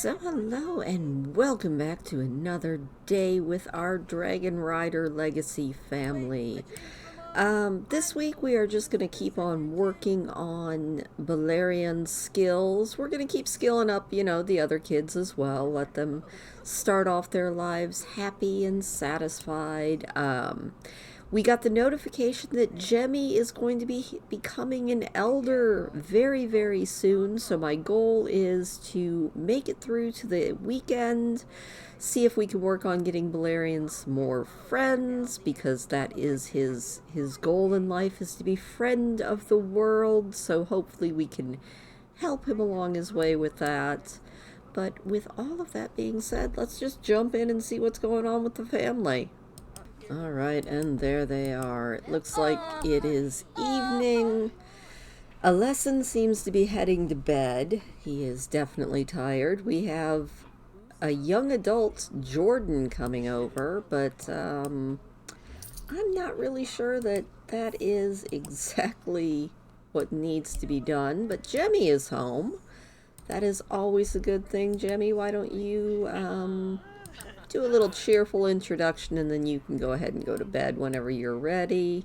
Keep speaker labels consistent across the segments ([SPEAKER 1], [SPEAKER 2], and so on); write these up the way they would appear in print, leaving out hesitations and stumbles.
[SPEAKER 1] So hello and welcome back to another day with our Dragonrider Legacy family. This week we are just going to keep on working on Balerian's skills. We're going to keep skilling up, the other kids as well. Let them start off their lives happy and satisfied. We got the notification that Jemmy is going to be becoming an elder very, very soon. So my goal is to make it through to the weekend, see if we can work on getting Balerian some more friends, because that is his goal in life, is to be friend of the world. So hopefully we can help him along his way with that. But with all of that being said, let's just jump in and see what's going on with the family. Alright, and there they are. It looks like it is evening. Alessan seems to be heading to bed. He is definitely tired. We have a young adult, Jordan, coming over, but I'm not really sure that that is exactly what needs to be done. But Jemmy is home. That is always a good thing. Jemmy, why don't you do a little cheerful introduction, and then you can go ahead and go to bed whenever you're ready.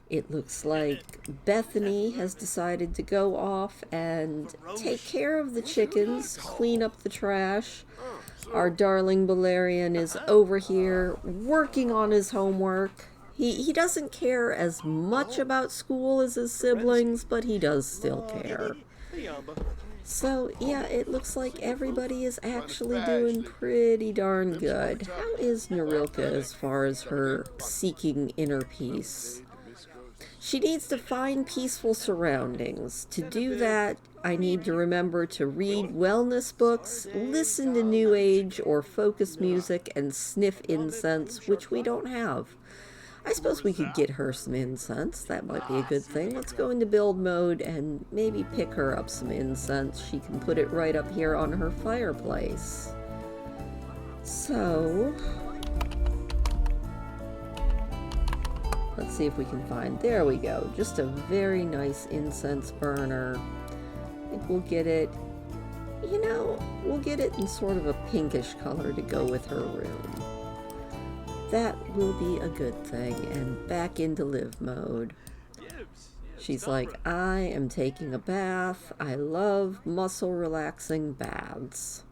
[SPEAKER 1] It looks like Bethany has decided to go off and take care of the chickens, clean up the trash. Our darling Balerian is over here working on his homework. He doesn't care as much about school as his siblings, but he does still care. So, yeah, it looks like everybody is actually doing pretty darn good. How is Narilka as far as her seeking inner peace? She needs to find peaceful surroundings. To do that, I need to remember to read wellness books, listen to new age or focus music, and sniff incense, which we don't have. I suppose we could get her some incense. That might be a good thing. Let's go into build mode and maybe pick her up some incense. She can put it right up here on her fireplace. So, let's see if we can find, there we go, just a very nice incense burner. I think we'll get it, we'll get it in sort of a pinkish color to go with her room. That will be a good thing. And back into live mode. She's like, I am taking a bath. I love muscle relaxing baths.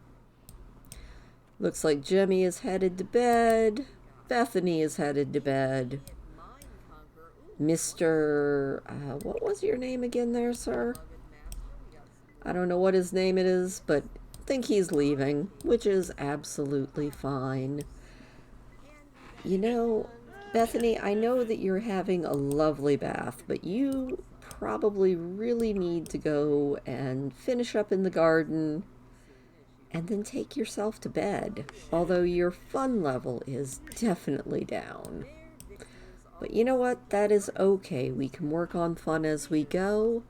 [SPEAKER 1] Looks like Jemmy is headed to bed. Bethany is headed to bed. Mr. What was your name again there, sir? I don't know what his name it is, but I think he's leaving, which is absolutely fine. Bethany, I know that you're having a lovely bath, but you probably really need to go and finish up in the garden and then take yourself to bed, although your fun level is definitely down. But you know what? That is okay. We can work on fun as we go.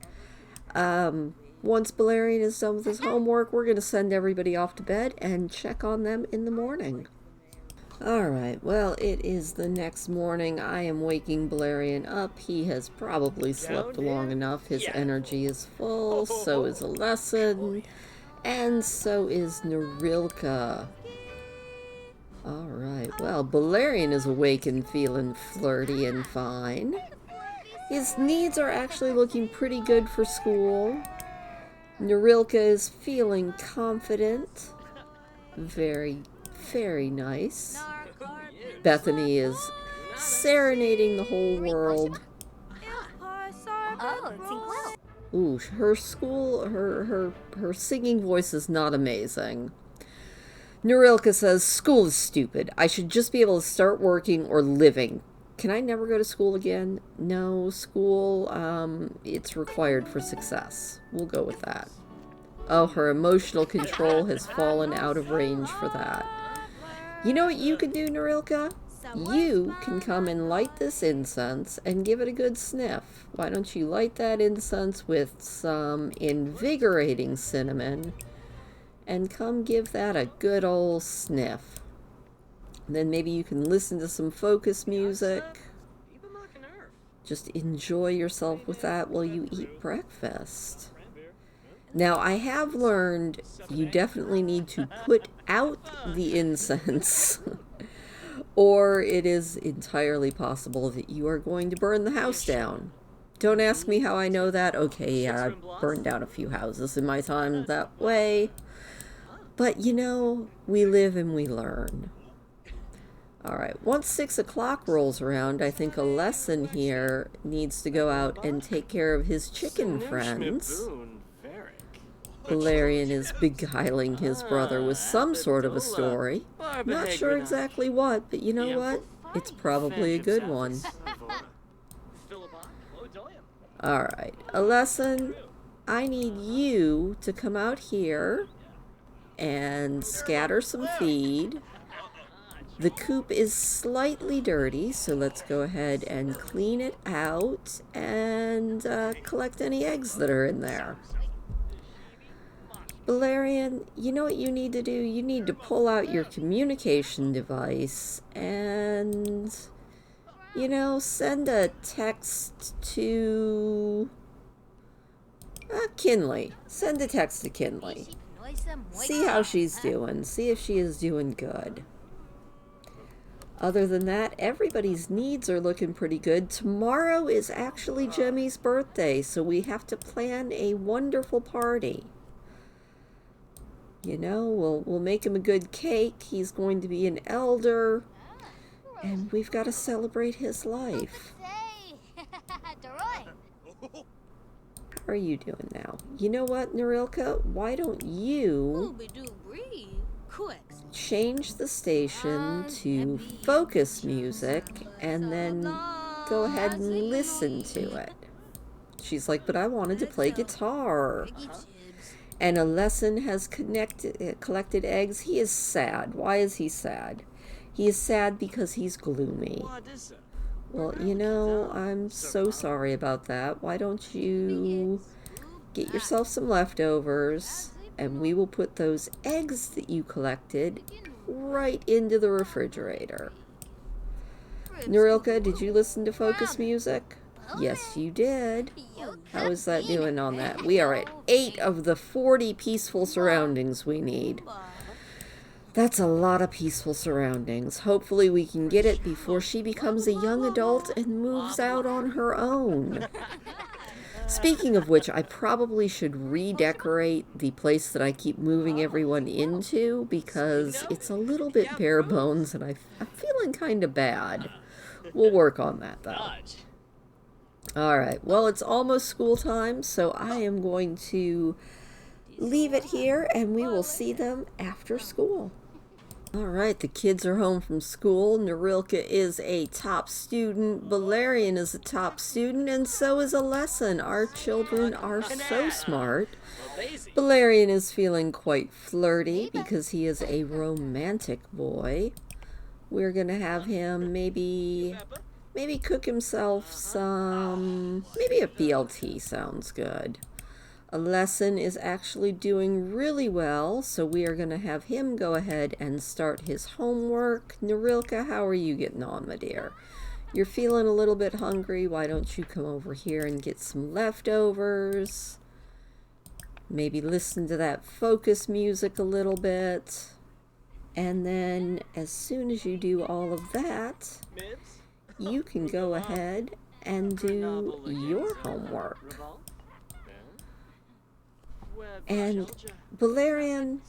[SPEAKER 1] Once Balerian is done with his homework, we're going to send everybody off to bed and check on them in the morning. Alright, well, it is the next morning. I am waking Balerian up. He has probably slept long enough. His energy is full, so is Alessan, and so is Narilka. Alright, well, Balerian is awake and feeling flirty and fine. His needs are actually looking pretty good for school. Narilka is feeling confident. Very nice. Bethany is serenading the whole world. Ooh, her singing voice is not amazing. Narilka says, school is stupid. I should just be able to start working or living. Can I never go to school again? No, school, it's required for success. We'll go with that. Oh, her emotional control has fallen out of range for that. You know what you can do, Narilka? You can come and light this incense and give it a good sniff. Why don't you light that incense with some invigorating cinnamon and come give that a good old sniff. Then maybe you can listen to some focus music. Just enjoy yourself with that while you eat breakfast. Now, I have learned you definitely need to put out the incense, or it is entirely possible that you are going to burn the house down. Don't ask me how I know that. Okay, yeah, I've burned down a few houses in my time that way. But you know, we live and we learn. Alright, once 6 o'clock rolls around, I think a lesson here needs to go out and take care of his chicken friends. Valerian is beguiling his brother with some sort of a story. Not sure exactly what, but you know what? It's probably a good one. Alright, a lesson. I need you to come out here and scatter some feed. The coop is slightly dirty, so let's go ahead and clean it out and collect any eggs that are in there. Valerian, you know what you need to do? You need to pull out your communication device and, you know, send a text to Kinley. Send a text to Kinley. See how she's doing. See if she is doing good. Other than that, everybody's needs are looking pretty good. Tomorrow is actually Jemmy's birthday, so we have to plan a wonderful party. You know, we'll make him a good cake. He's going to be an elder, and we've got to celebrate his life. How are you doing now? You know what, Narilka? Why don't you change the station to focus music and then go ahead and listen to it? She's like, but I wanted to play guitar. And a lesson has collected eggs. He is sad. Why is he sad? He is sad because he's gloomy. Well, you know, I'm so sorry about that. Why don't you get yourself some leftovers, and we will put those eggs that you collected right into the refrigerator. Narilka, did you listen to focus music? Yes, you did. How is that doing on that? We are at 8 of the 40 peaceful surroundings we need. That's a lot of peaceful surroundings. Hopefully we can get it before she becomes a young adult and moves out on her own. Speaking of which, I probably should redecorate the place that I keep moving everyone into because it's a little bit bare bones and I'm feeling kind of bad. We'll work on that though. Alright, well, it's almost school time, so I am going to leave it here and we will see them after school. Alright, the kids are home from school. Narilka is a top student. Valerian is a top student, and so is a lesson. Our children are so smart. Valerian is feeling quite flirty because he is a romantic boy. We're going to have him maybe cook himself maybe a BLT sounds good. A lesson is actually doing really well, so we are going to have him go ahead and start his homework. Narilka, how are you getting on, my dear? You're feeling a little bit hungry. Why don't you come over here and get some leftovers? Maybe listen to that focus music a little bit. And then as soon as you do all of that, you can go ahead and do your homework. And Valerian,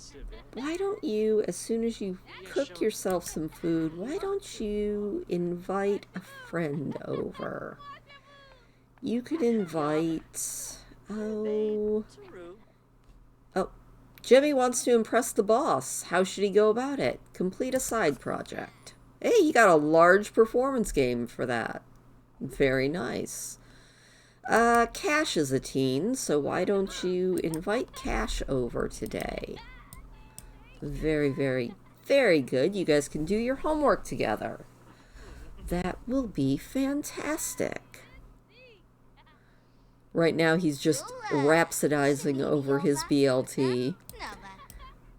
[SPEAKER 1] why don't you, as soon as you cook yourself some food, why don't you invite a friend over? You could invite, Jemmy wants to impress the boss. How should he go about it? Complete a side project. Hey, he got a large performance game for that. Very nice. Cash is a teen, so why don't you invite Cash over today? Very, very, very good. You guys can do your homework together. That will be fantastic. Right now he's just rhapsodizing over his BLT.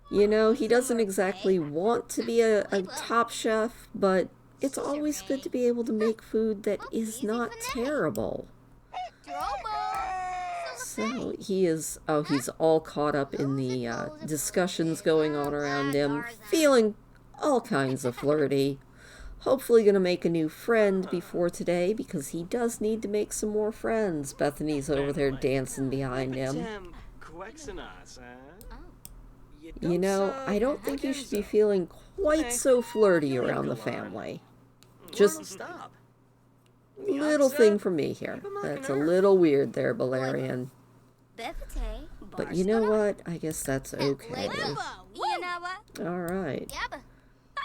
[SPEAKER 1] You know, he doesn't exactly want to be a top chef, but it's always good to be able to make food that is not terrible. So he is, oh, he's all caught up in the discussions going on around him, feeling all kinds of flirty. Hopefully gonna make a new friend before today, because he does need to make some more friends. Bethany's over there dancing behind him. You know, I don't think you should be feeling quite so flirty around the family. Just little thing from me here. That's a little weird there, Balerion. But you know what? I guess that's okay. Alright.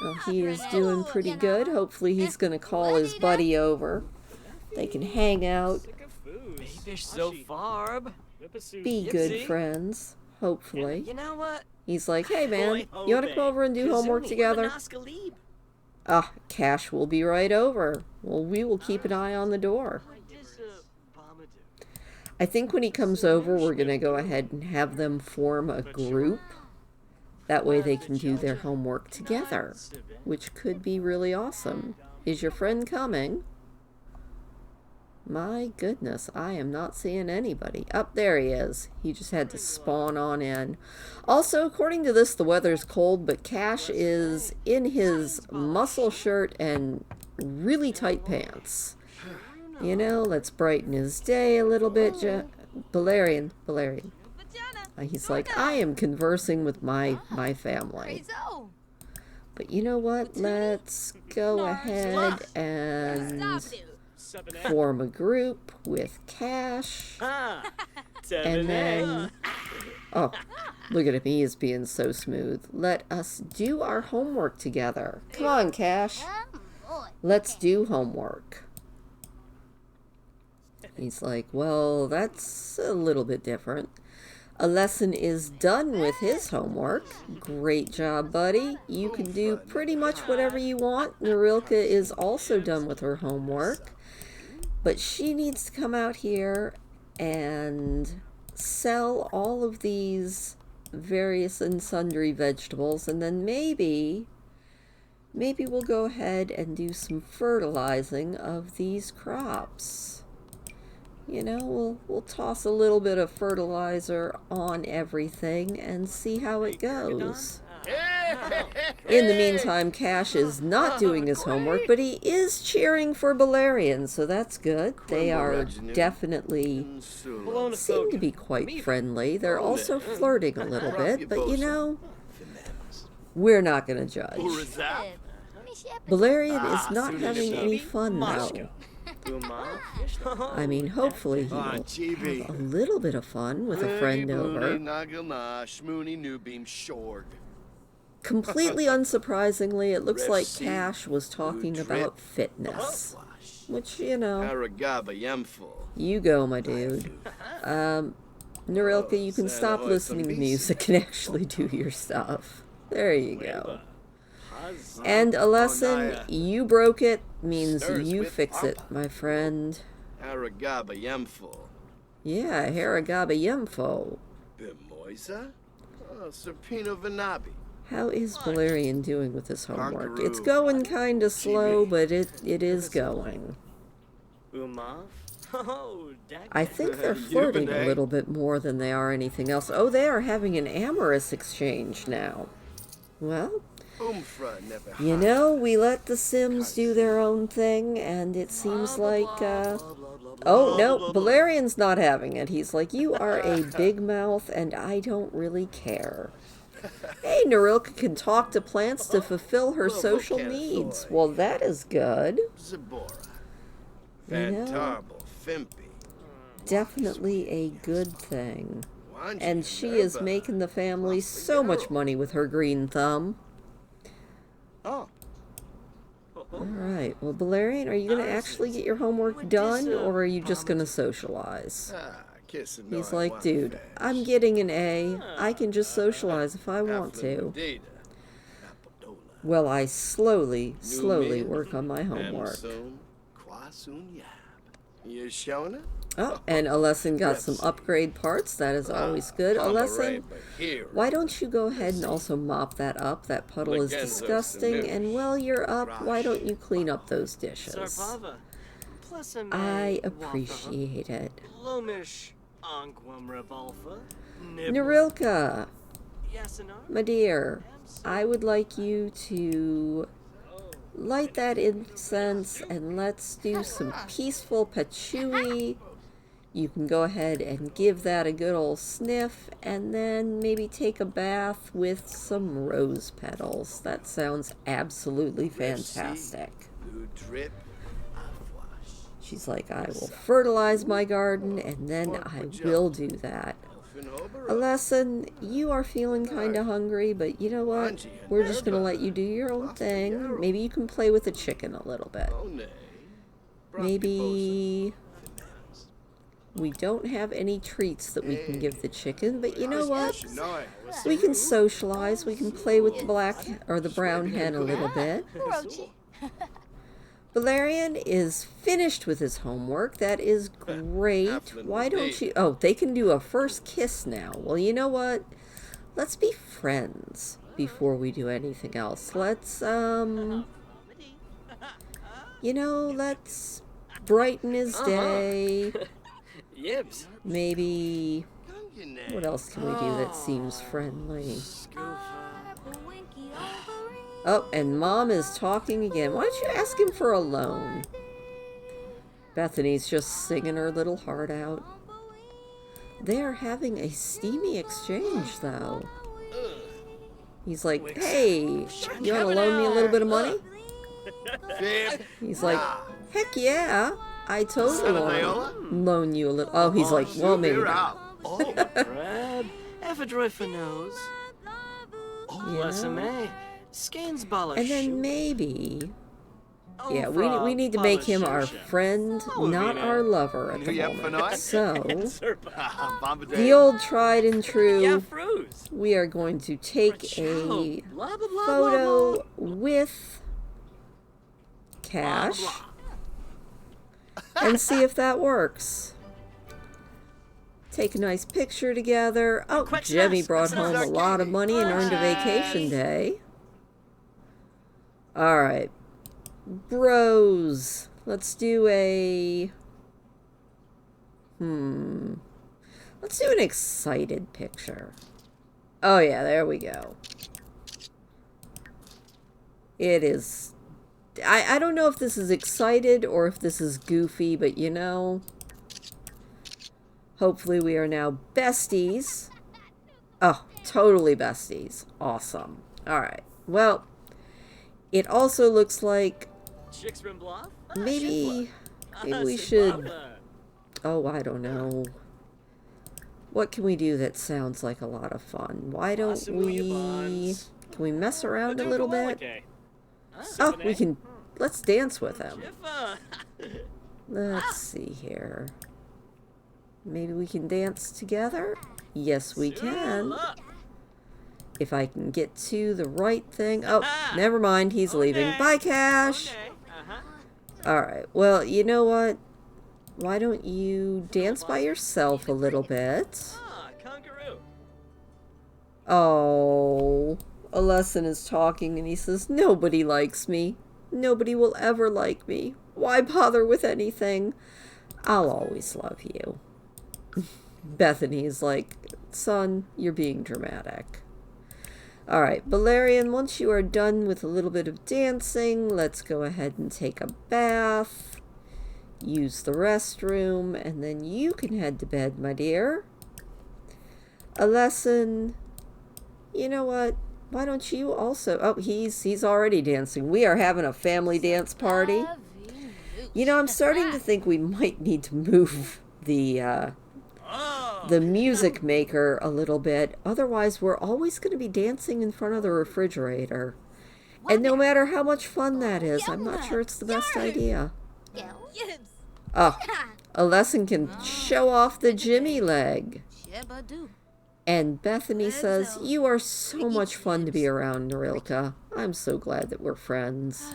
[SPEAKER 1] Well, he is doing pretty good. Hopefully he's going to call his buddy over. They can hang out. Be good friends. Hopefully. He's like, hey man, you want to come over and do homework together? Ah, Cash will be right over. Well, we will keep an eye on the door. I think when he comes over, we're going to go ahead and have them form a group. That way they can do their homework together, which could be really awesome. Is your friend coming? My goodness, I am not seeing anybody. Up there he is. He just had to spawn on in. Also, according to this, the weather's cold, but Cash is in his muscle shirt and really tight pants. You know, let's brighten his day a little bit. Balerion. He's like, I am conversing with my family. But you know what? Let's go ahead and form a group with Cash. And then, oh, look at him. He is being so smooth. Let us do our homework together. Come on, Cash. Let's do homework. He's like, well, that's a little bit different. A lesson is done with his homework. Great job, buddy. You can do pretty much whatever you want. Narilka is also done with her homework. But she needs to come out here and sell all of these various and sundry vegetables. And then maybe we'll go ahead and do some fertilizing of these crops. You know, we'll toss a little bit of fertilizer on everything and see how it goes. In the meantime, Cash is not doing his homework, but he is cheering for Balerion, so that's good. They are definitely seem to be quite friendly. They're also flirting a little bit, but you know, we're not going to judge. Balerion is not having any fun though. I mean, hopefully he will have a little bit of fun with a friend over. Completely unsurprisingly, it looks like Cash was talking about fitness. Which, you know, you go, my dude. Narilka, you can stop listening to music and actually do your stuff. There you go. And a lesson, you broke it, means you fix it, my friend. Yeah, Haragaba Yemfo. How is Balerion doing with his homework? It's going kind of slow, but it is going. I think they're flirting a little bit more than they are anything else. Oh, they are having an amorous exchange now. Well, you know, we let the Sims do their own thing, and it seems like, oh, no, Balerion's not having it. He's like, you are a big mouth, and I don't really care. Hey, Narilka can talk to plants to fulfill her social needs. Well, that is good. You know, definitely a good thing. And she is making the family so much money with her green thumb. Alright, well, Balerion, are you going to actually get your homework done, or are you just going to socialize? He's like, dude, I'm getting an A. I can just socialize if I want to. Well, I slowly work on my homework. Oh, and Alessin got some upgrade parts. That is always good. Alessin, why don't you go ahead and also mop that up? That puddle is disgusting. And while you're up, why don't you clean up those dishes? I appreciate it.
[SPEAKER 2] Anquam Revolver.
[SPEAKER 1] Narilka,
[SPEAKER 2] Yasinor.
[SPEAKER 1] my dear, I would like you to light that incense and let's do some peaceful patchouli. You can go ahead and give that a good old sniff and then maybe take a bath with some rose petals. That sounds absolutely fantastic. She's like, I will fertilize my garden and then I will do that. Lesson, you are feeling kind of hungry, but you know what? We're just going to let you do your own thing. Maybe you can play with the chicken a little bit. Maybe we don't have any treats that we can give the chicken, but you know what? We can socialize. We can play with the black or the brown hen a little bit. Valerian is finished with his homework. That is great. Why don't you... Oh, they can do a first kiss now. Well, you know what? Let's be friends before we do anything else. Let's, you know, let's brighten his day. Maybe... What else can we do that seems friendly? Oh, and Mom is talking again. Why don't you ask him for a loan? Bethany's just singing her little heart out. They're having a steamy exchange, though. He's like, hey, you want to loan me a little bit of money? He's like, heck yeah, I totally want to loan you a little. Oh, he's like, well, maybe not.
[SPEAKER 2] Brad, Ephedroy for nose. Bless him, eh?
[SPEAKER 1] And then maybe, yeah, we need to make him our friend, not our lover at the moment. So, the old tried and true, we are going to take a photo with Cash and see if that works. Take a nice picture together. Oh, Jemmy brought home a lot of money and earned a vacation day. Alright. Bros. Let's do a... Let's do an excited picture. Oh yeah, there we go. It is... I don't know if this is excited or if this is goofy, but you know... Hopefully we are now besties. Oh, totally besties. Awesome. Alright. Well... It also looks like maybe we should, oh, I don't know. What can we do that sounds like a lot of fun? Why don't we, can we mess around a little bit? Oh, we can, let's dance with him. Let's see here. Maybe we can dance together? Yes, we can. If I can get to the right thing. Oh, never mind. He's leaving. Bye, Cash. Alright. Well, you know what? Why don't you dance by yourself a little bit? Oh. Alessin is talking and he says, nobody likes me. Nobody will ever like me. Why bother with anything? I'll always love you. Bethany is like, son, you're being dramatic. Alright, Valerian, once you are done with a little bit of dancing, let's go ahead and take a bath, use the restroom, and then you can head to bed, my dear. Alessin, you know what? Why don't you also... Oh, he's already dancing. We are having a family dance party. You know, I'm starting to think we might need to move the music maker a little bit. Otherwise, we're always going to be dancing in front of the refrigerator. And no matter how much fun that is, I'm not sure it's the best idea. Oh, a lesson can show off the Jemmy leg. And Bethany says, you are so much fun to be around, Narilka. I'm so glad that we're friends.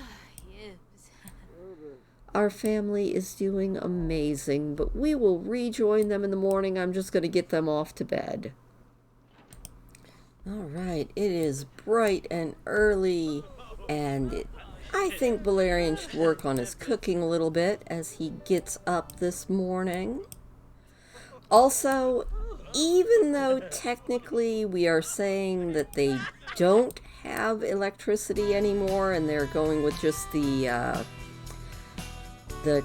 [SPEAKER 1] Our family is doing amazing, but we will rejoin them in the morning. I'm just going to get them off to bed. All right, it is bright and early, and I think Valerian should work on his cooking a little bit as he gets up this morning. Also, even though technically we are saying that they don't have electricity anymore and they're going with just the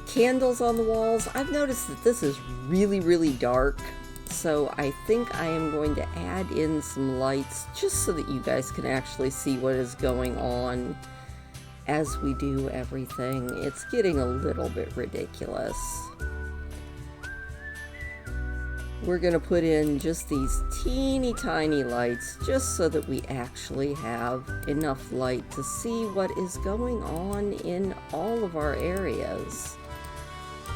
[SPEAKER 1] candles on the walls, I've noticed that this is really, really dark. So I think I am going to add in some lights just so that you guys can actually see what is going on as we do everything. It's getting a little bit ridiculous. We're going to put in just these teeny tiny lights just so that we actually have enough light to see what is going on in all of our areas.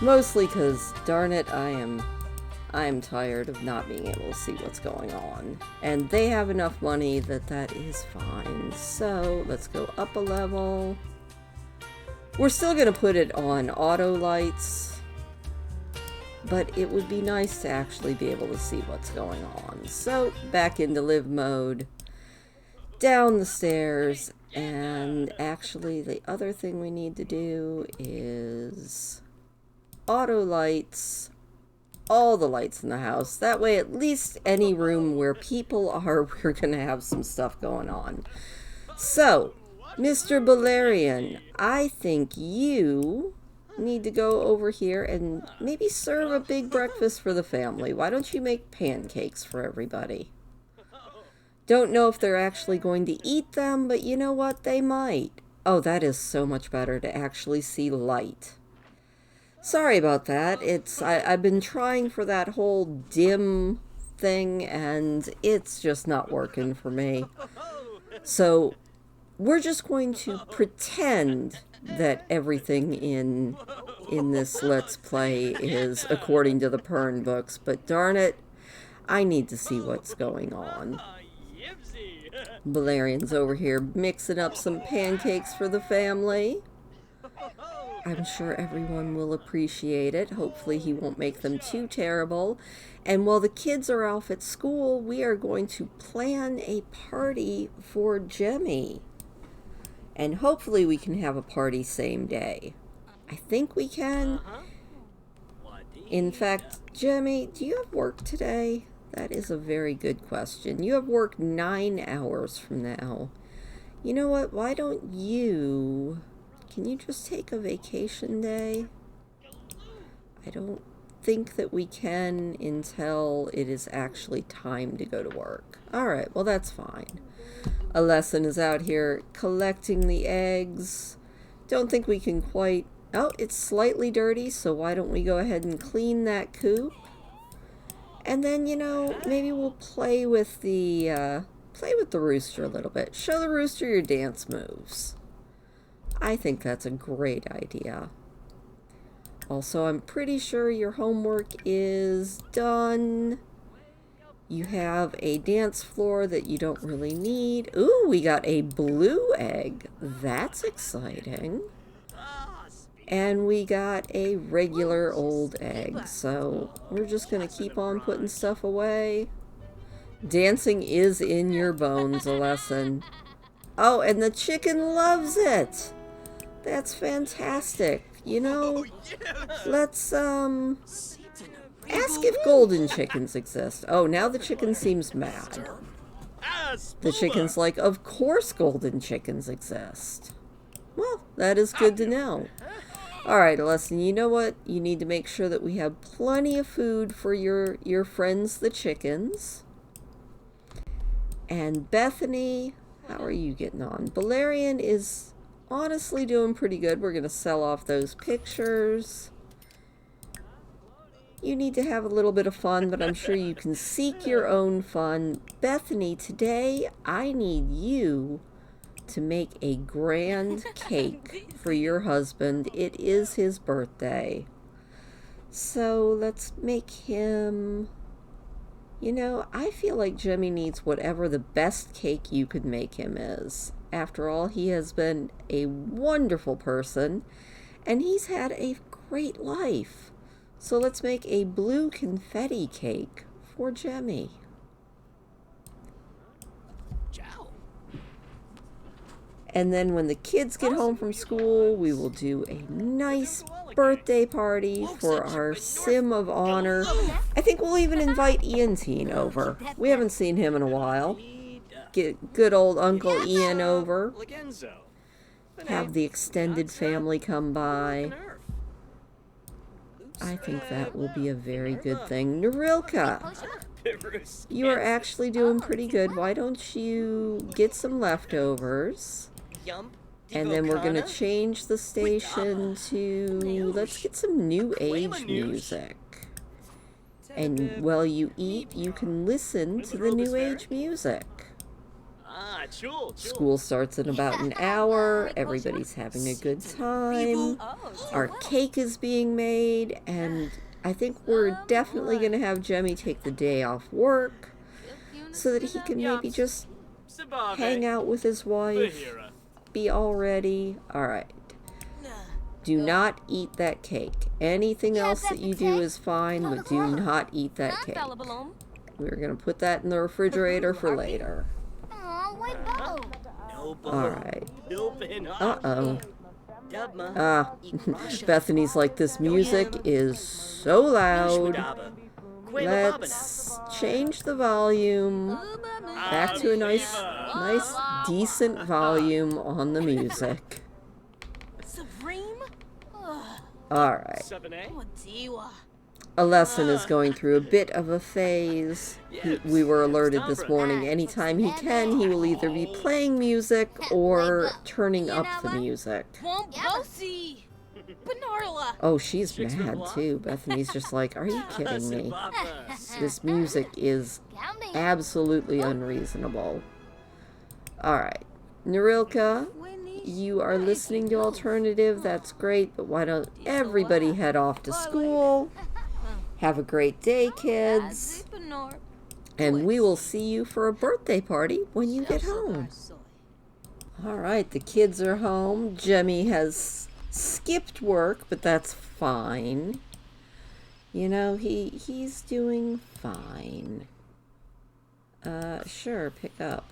[SPEAKER 1] Mostly because, darn it, I am tired of not being able to see what's going on. And they have enough money that is fine. So let's go up a level. We're still going to put it on auto lights, but it would be nice to actually be able to see what's going on. So back into live mode, down the stairs, and actually the other thing we need to do is auto lights, all the lights in the house. That way at least any room where people are, we're going to have some stuff going on. So, Mr. Balerian, I think you need to go over here and maybe serve a big breakfast for the family. Why don't you make pancakes for everybody? Don't know if they're actually going to eat them, but you know what? They might. Oh, that is so much better to actually see light. Sorry about that. I've been trying for that whole dim thing, and it's just not working for me. So we're just going to pretend that everything in this Let's Play is according to the Pern books, but darn it, I need to see what's going on. Balerian's over here mixing up some pancakes for the family. I'm sure everyone will appreciate it. Hopefully he won't make them too terrible. And while the kids are off at school, we are going to plan a party for Jemmy. And hopefully we can have a party same day. I think we can. In fact, Jemmy, do you have work today? That is a very good question. You have work 9 hours from now. You know what? Why don't you... Can you just take a vacation day? I don't think that we can until it is actually time to go to work. Alright, well that's fine. A lesson is out here collecting the eggs. Don't think we can quite... Oh, it's slightly dirty, so why don't we go ahead and clean that coop? And then, you know, maybe we'll play with the rooster a little bit. Show the rooster your dance moves. I think that's a great idea. Also, I'm pretty sure your homework is done. You have a dance floor that you don't really need. Ooh, we got a blue egg. That's exciting. And we got a regular old egg. So we're just going to keep on putting stuff away. Dancing is in your bones, a lesson. Oh, and the chicken loves it. That's fantastic. You know, let's, ask if golden chickens exist. Oh, now the chicken seems mad. The chicken's like, of course golden chickens exist. Well, that is good to know. Alright, lesson, you know what? You need to make sure that we have plenty of food for your friends, the chickens. And Bethany, how are you getting on? Balerian is honestly doing pretty good. We're going to sell off those pictures. You need to have a little bit of fun, but I'm sure you can seek your own fun. Bethany, today I need you to make a grand cake for your husband. It is his birthday. So let's make him... You know, I feel like Jemmy needs whatever the best cake you could make him is. After all, he has been a wonderful person, and he's had a great life. So let's make a blue confetti cake for Jemmy. And then when the kids get home from school, we will do a nice birthday party for our Sim of Honor. I think we'll even invite Ian Teen over. We haven't seen him in a while. Get good old Uncle Ian over. Have the extended family come by. I think that will be a very good thing. Narilka, you are actually doing pretty good. Why don't you get some leftovers? And then we're going to change the station to, let's get some new age music. And while you eat, you can listen to the new age music. School starts in about an hour. Everybody's having a good time. Our cake is being made, and I think we're definitely going to have Jemmy take the day off work so that he can maybe just hang out with his wife, be all ready. All right. Do not eat that cake. Anything else that you do is fine, but do not eat that cake. We're going to put that in the refrigerator for later. Alright. Uh-oh. Bethany's like, this music is so loud. Let's change the volume back to a nice, decent volume on the music. Alright. A lesson is going through a bit of a phase. We were alerted this morning. Anytime he can, he will either be playing music or turning up the music. Oh, she's mad too. Bethany's just like, are you kidding me? This music is absolutely unreasonable. Alright. Narilka, you are listening to Alternative. That's great, but why don't everybody head off to school? Have a great day, kids. And we will see you for a birthday party when you get home. Alright, the kids are home. Jemmy has skipped work, but that's fine. You know, he's doing fine. Sure, pick up.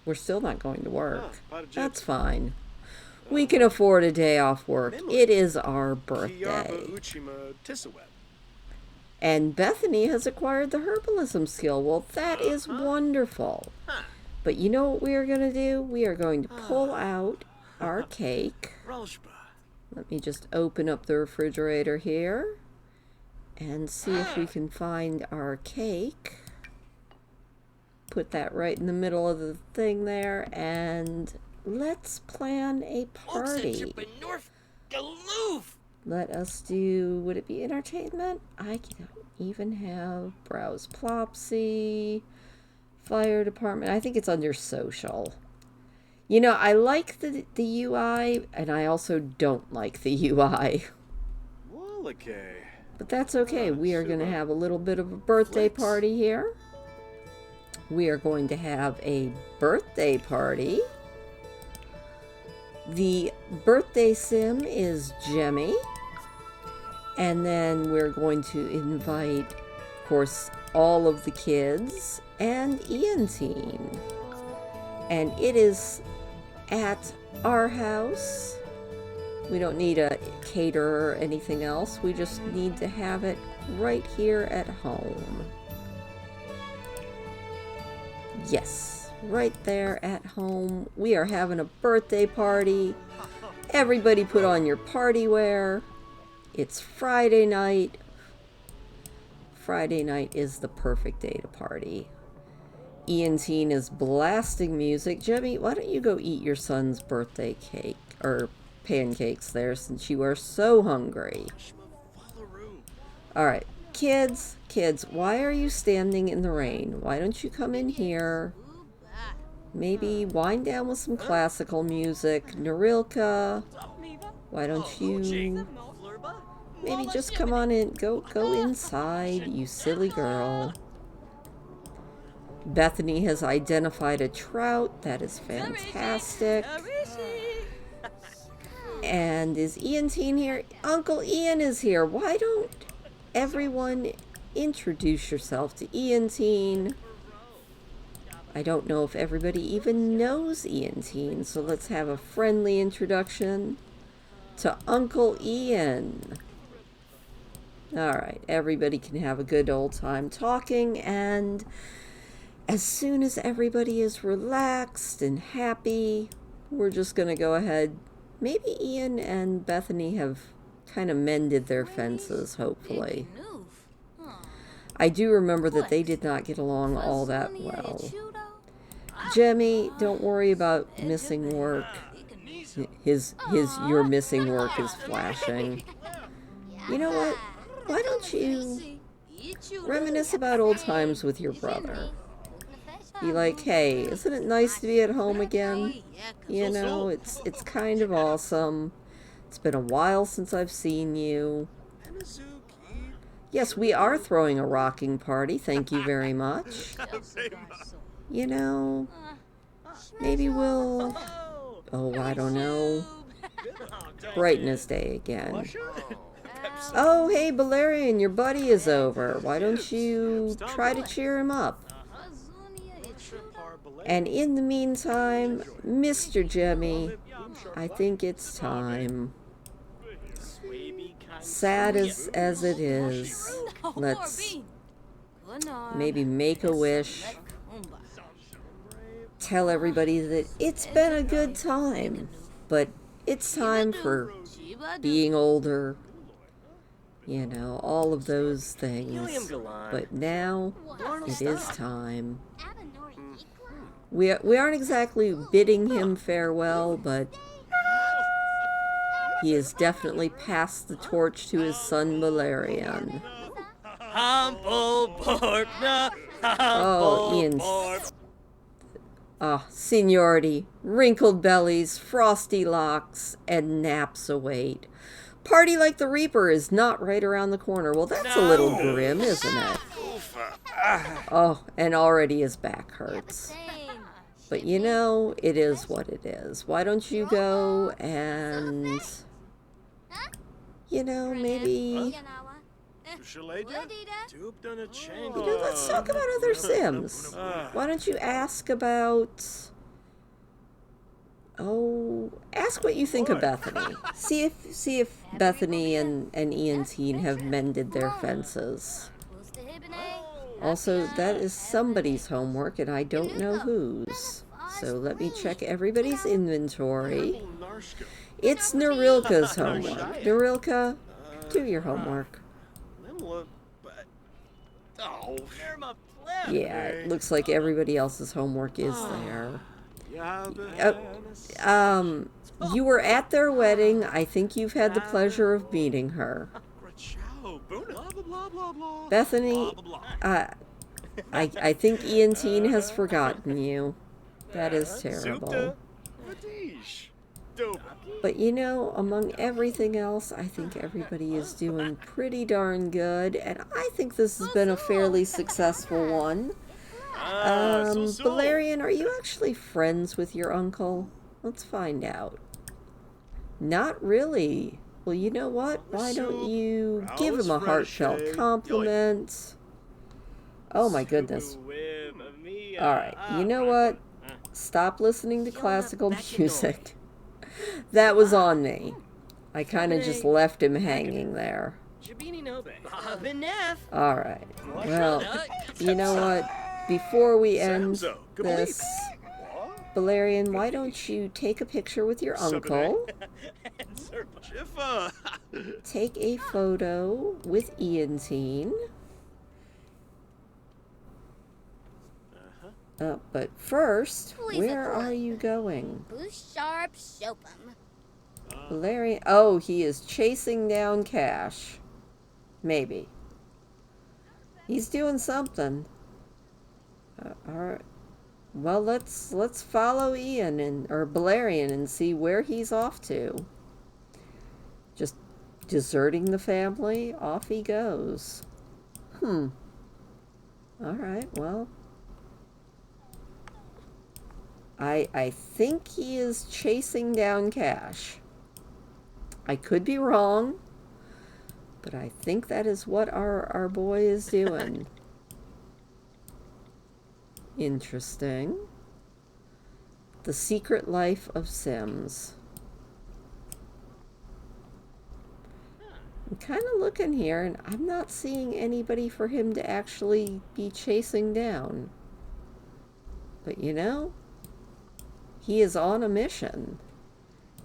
[SPEAKER 1] We're still not going to work. That's fine. We can afford a day off work. It is our birthday. And Bethany has acquired the herbalism skill. Well, that is wonderful. But you know what we are going to do? We are going to pull out our cake. Let me just open up the refrigerator here and see if we can find our cake. Put that right in the middle of the thing there, and let's plan a party. Let us do, would it be entertainment? I don't even have Browse Plopsy, Fire Department. I think it's under social. You know, I like the UI, and I also don't like the UI. But that's okay. We are going to have a little bit of a birthday party here. We are going to have a birthday party. The birthday sim is Jemmy. And then we're going to invite, of course, all of the kids and Ian Teen. And it is at our house. We don't need a caterer or anything else. We just need to have it right here at home. Yes, right there at home. We are having a birthday party. Everybody put on your party wear. It's Friday night. Friday night is the perfect day to party. Ian Teen is blasting music. Jemmy, why don't you go eat your son's birthday cake, or pancakes there, since you are so hungry. Alright, kids, why are you standing in the rain? Why don't you come in here? Maybe wind down with some classical music. Narilka, why don't you maybe just come on in, go inside, you silly girl. Bethany has identified a trout. That is fantastic. And is Ian Teen here? Uncle Ian is here. Why don't everyone introduce yourself to Ian Teen? I don't know if everybody even knows Ian Teen, so let's have a friendly introduction to Uncle Ian. Alright, everybody can have a good old time talking, and as soon as everybody is relaxed and happy, we're just going to go ahead. Maybe Ian and Bethany have kind of mended their fences, hopefully. I do remember that they did not get along all that well. Jemmy, don't worry about missing work. Your missing work is flashing. You know what? Why don't you reminisce about old times with your brother? Be like, hey, isn't it nice to be at home again? You know, it's kind of awesome. It's been a while since I've seen you. Yes, we are throwing a rocking party. Thank you very much. You know, maybe we'll... Oh, I don't know. Brightness Day again. Oh, hey, Valerian, your buddy is over. Why don't you try to cheer him up? And in the meantime, Mr. Jemmy, I think it's time. Sad as it is, let's maybe make a wish. Tell everybody that it's been a good time, but it's time for being older. You know, all of those things. But now, it is time. We aren't exactly bidding him farewell, but he has definitely passed the torch to his son Valerian. Oh, Ian's... Ah, seniority, wrinkled bellies, frosty locks, and naps await. Party like the Reaper is not right around the corner. Well, that's a little grim, isn't it? Oh, and already his back hurts. But you know, it is what it is. Why don't you go and, you know, maybe... let's talk about other Sims. Why don't you ask about... Oh, ask what you think of Bethany. See if Bethany and Ian Teen have mended their fences. Also, that is somebody's homework, and I don't know whose. So let me check everybody's inventory. It's Narilka's homework. Narilka, do your homework. Yeah, it looks like everybody else's homework is there. You were at their wedding. I think you've had the pleasure of meeting her. Bethany, I think Ian Teen has forgotten you. That is terrible. But you know, among everything else, I think everybody is doing pretty darn good, and I think this has been a fairly successful one. Valerian, are you actually friends with your uncle? Let's find out. Not really. Well, you know what? Why don't you give him a heartfelt compliment? Oh my goodness. Alright, you know what? Stop listening to classical music. That was on me. I kind of just left him hanging there. Alright. Well, you know what? Before we end this, Valerian, why don't you take a picture with your uncle? Take a photo with Ian Teen. But first, where are you going? Valerian, oh, he is chasing down Cash. Maybe. He's doing something. Alright. Well, let's follow Ian or Valerian and see where he's off to. Just deserting the family, off he goes. Alright, well. I think he is chasing down Cash. I could be wrong, but I think that is what our boy is doing. Interesting. The Secret Life of Sims. I'm kind of looking here, and I'm not seeing anybody for him to actually be chasing down. But you know, he is on a mission.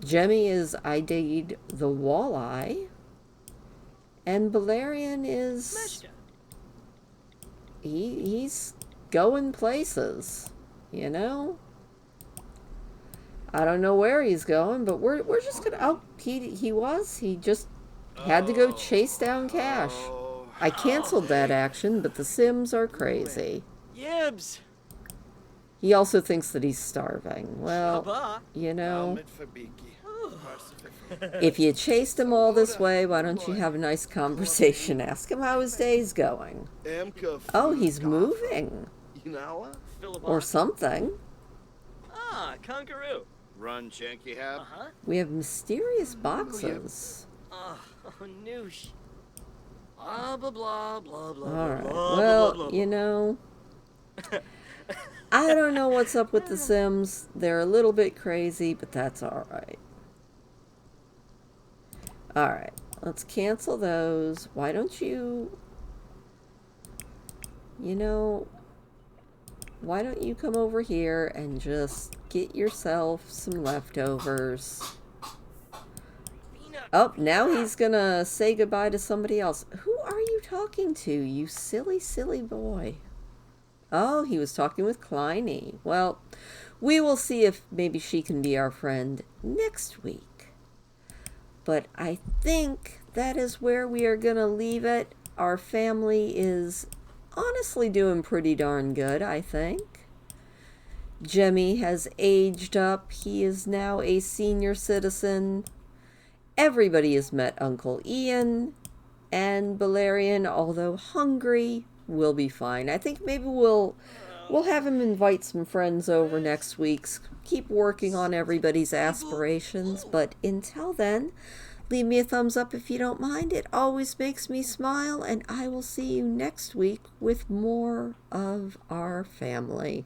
[SPEAKER 1] Jemmy is ID'd the walleye, and Balerion is... He's going places, you know? I don't know where he's going, but we're just gonna... Oh, he just had to go chase down Cash. I canceled that action, but the Sims are crazy.
[SPEAKER 2] Yibs!
[SPEAKER 1] He also thinks that he's starving. Well, you know, if you chased him all this way, why don't you have a nice conversation? Ask him how his day's going. Oh, he's moving. Or something.
[SPEAKER 2] Ah, kangaroo.
[SPEAKER 3] Run, Janky Hab.
[SPEAKER 1] We have mysterious boxes.
[SPEAKER 2] Oh, noosh. Blah, blah, blah, blah, blah,
[SPEAKER 1] All right.
[SPEAKER 2] blah,
[SPEAKER 1] Well,
[SPEAKER 2] blah, blah,
[SPEAKER 1] you know, I don't know what's up with the Sims. They're a little bit crazy, but that's all right. All right. Let's cancel those. Why don't you... You know, why don't you come over here and just get yourself some leftovers? Oh, now he's gonna say goodbye to somebody else. Who are you talking to, you silly, silly boy? Oh, he was talking with Kleiny. Well, we will see if maybe she can be our friend next week. But I think that is where we are gonna leave it. Our family is honestly doing pretty darn good, I think. Jemmy has aged up. He is now a senior citizen. Everybody has met Uncle Ian, and Balerion, although hungry, will be fine. I think maybe we'll have him invite some friends over next week. Keep working on everybody's aspirations, but until then, leave me a thumbs up if you don't mind. It always makes me smile, and I will see you next week with more of our family.